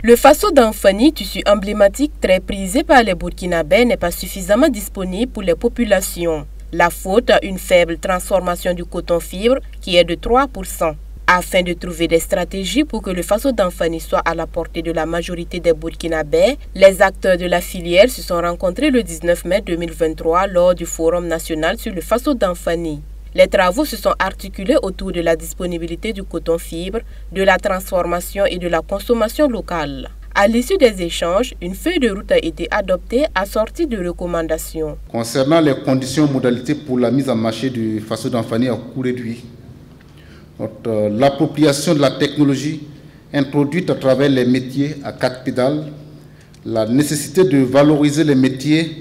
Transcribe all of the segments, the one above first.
Le faso d'Anfani, tissu emblématique très prisé par les Burkinabés, n'est pas suffisamment disponible pour les populations. La faute à une faible transformation du coton-fibre qui est de 3%. Afin de trouver des stratégies pour que le faso d'Anfani soit à la portée de la majorité des Burkinabés, les acteurs de la filière se sont rencontrés le 19 mai 2023 lors du Forum national sur le faso d'Anfani. Les travaux se sont articulés autour de la disponibilité du coton-fibre, de la transformation et de la consommation locale. À l'issue des échanges, une feuille de route a été adoptée assortie de recommandations. Concernant les conditions et modalités pour la mise en marché du faso d'Anfani à coût réduit, l'appropriation de la technologie introduite à travers les métiers à 4 pédales, la nécessité de valoriser les métiers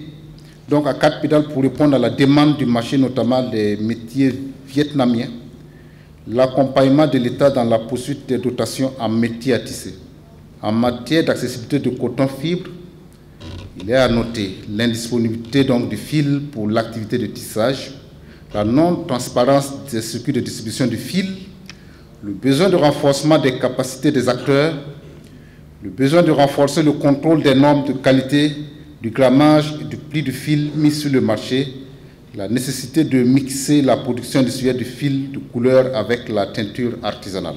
donc à 4 pédales pour répondre à la demande du marché, notamment les métiers vietnamiens, l'accompagnement de l'État dans la poursuite des dotations en métiers à tisser. En matière d'accessibilité de coton-fibre, il est à noter l'indisponibilité du fil pour l'activité de tissage, la non-transparence des circuits de distribution du fil, le besoin de renforcement des capacités des acteurs, le besoin de renforcer le contrôle des normes de qualité, du grammage et du prix du fil mis sur le marché, la nécessité de mixer la production industrielle du fil de couleur avec la teinture artisanale.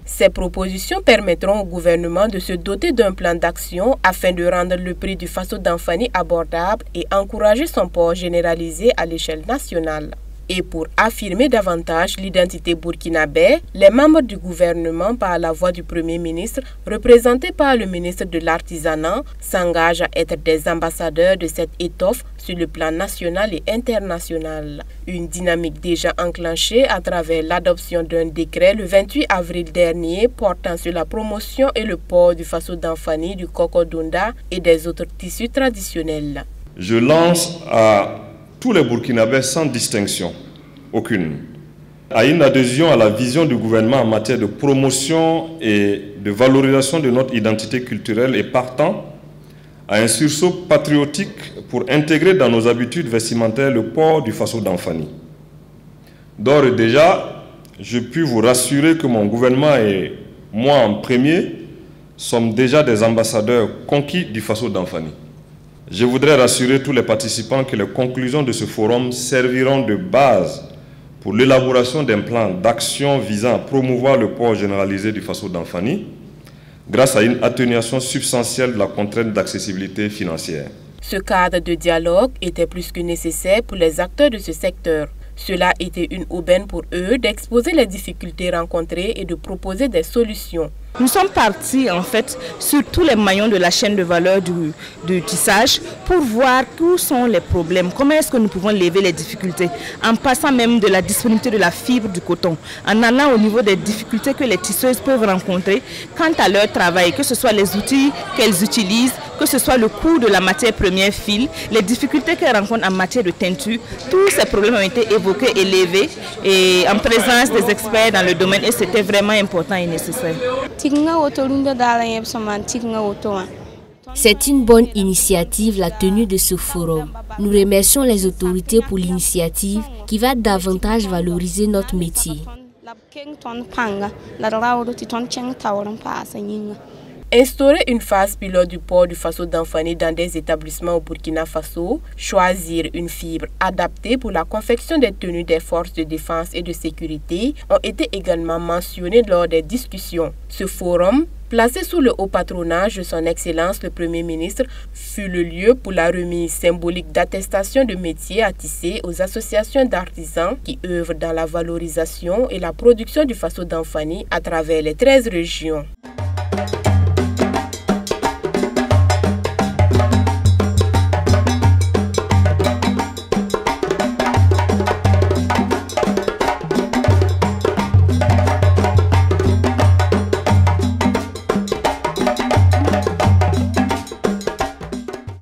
Ces propositions permettront au gouvernement de se doter d'un plan d'action afin de rendre le prix du faso d'Anfani abordable et encourager son port généralisé à l'échelle nationale. Et pour affirmer davantage l'identité burkinabé, les membres du gouvernement, par la voix du Premier ministre, représentés par le ministre de l'Artisanat, s'engagent à être des ambassadeurs de cette étoffe sur le plan national et international. Une dynamique déjà enclenchée à travers l'adoption d'un décret le 28 avril dernier portant sur la promotion et le port du faso d'Anfani, du Coco-Dunda et des autres tissus traditionnels. Je lance à tous les Burkinabés sans distinction aucune à une adhésion à la vision du gouvernement en matière de promotion et de valorisation de notre identité culturelle et partant à un sursaut patriotique pour intégrer dans nos habitudes vestimentaires le port du faso d'Anfani. D'ores et déjà, je puis vous rassurer que mon gouvernement et moi en premier sommes déjà des ambassadeurs conquis du faso d'Anfani. Je voudrais rassurer tous les participants que les conclusions de ce forum serviront de base pour l'élaboration d'un plan d'action visant à promouvoir le port généralisé du faso d'Anfani grâce à une atténuation substantielle de la contrainte d'accessibilité financière. Ce cadre de dialogue était plus que nécessaire pour les acteurs de ce secteur. Cela était une aubaine pour eux d'exposer les difficultés rencontrées et de proposer des solutions. Nous sommes partis en fait sur tous les maillons de la chaîne de valeur du tissage pour voir où sont les problèmes, comment est-ce que nous pouvons lever les difficultés, en passant même de la disponibilité de la fibre du coton, en allant au niveau des difficultés que les tisseuses peuvent rencontrer quant à leur travail, que ce soit les outils qu'elles utilisent, que ce soit le coût de la matière première fil, les difficultés qu'elles rencontrent en matière de teinture. Tous ces problèmes ont été évoqués et levés et en présence des experts dans le domaine et c'était vraiment important et nécessaire. C'est une bonne initiative, la tenue de ce forum. Nous remercions les autorités pour l'initiative qui va davantage valoriser notre métier. Instaurer une phase pilote du port du faso d'Anfani dans des établissements au Burkina Faso, choisir une fibre adaptée pour la confection des tenues des forces de défense et de sécurité ont été également mentionnés lors des discussions. Ce forum, placé sous le haut patronage de son Excellence le Premier ministre, fut le lieu pour la remise symbolique d'attestation de métiers à tisser aux associations d'artisans qui œuvrent dans la valorisation et la production du faso d'Anfani à travers les 13 régions.